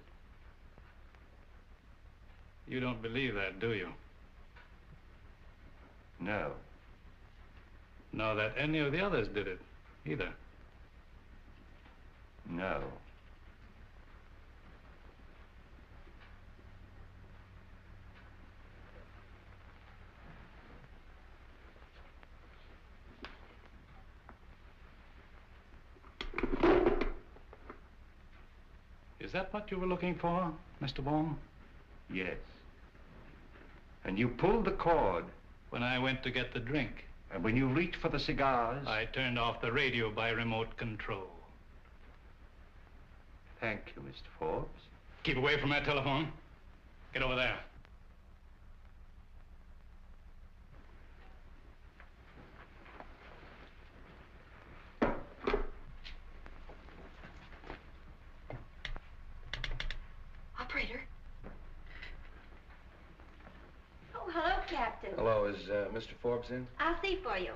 You don't believe that, do you? No. Nor that any of the others did it, either? No. Is that what you were looking for, Mr. Wong? Yes. And you pulled the cord. When I went to get the drink. And when you reached for the cigars? I turned off the radio by remote control. Thank you, Mr. Forbes. Keep away from that telephone. Get over there. Operator. Oh, hello, Captain. Hello, is Mr. Forbes in? I'll see for you.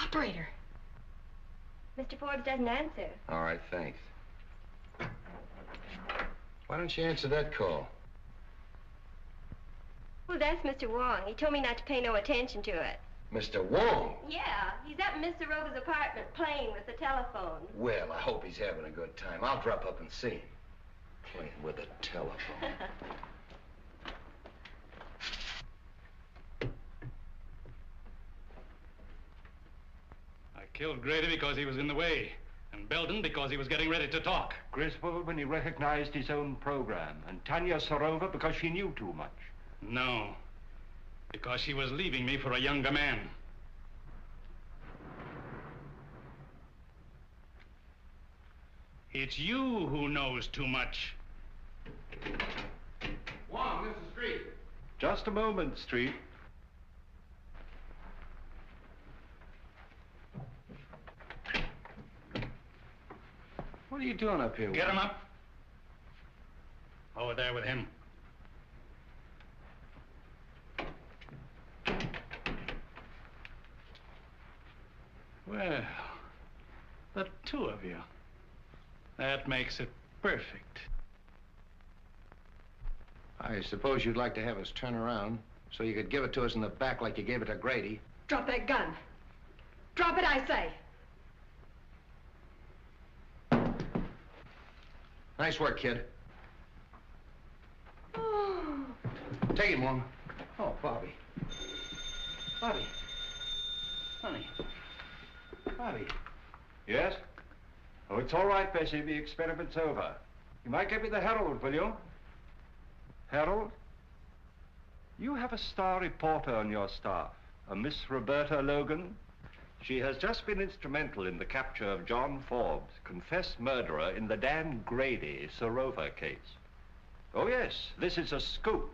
Operator. Mr. Forbes doesn't answer. All right, thanks. Why don't you answer that call? Well, that's Mr. Wong. He told me not to pay no attention to it. Mr. Wong? Yeah, he's up in Mr. Rover's apartment playing with the telephone. Well, I hope he's having a good time. I'll drop up and see him. Playing with a telephone. I killed Grady because he was in the way, and Belden because he was getting ready to talk. Griswold when he recognized his own program, and Tanya Sarova because she knew too much. No, because she was leaving me for a younger man. It's you who knows too much. Wong, this is Street. Just a moment, Street. What are you doing up here? Get him up. Over there with him. Well, the two of you. That makes it perfect. I suppose you'd like to have us turn around so you could give it to us in the back like you gave it to Grady. Drop that gun. Drop it, I say. Nice work, kid. Oh. Take him, Wong. Oh, Bobbie. Bobbie. Honey. Bobbie. Yes? Oh, it's all right, Bessie. The experiment's over. You might give me the Herald, will you? Herald? You have a star reporter on your staff, a Miss Roberta Logan. She has just been instrumental in the capture of John Forbes, confessed murderer in the Dan Grady Sarova case. Oh, yes, this is a scoop.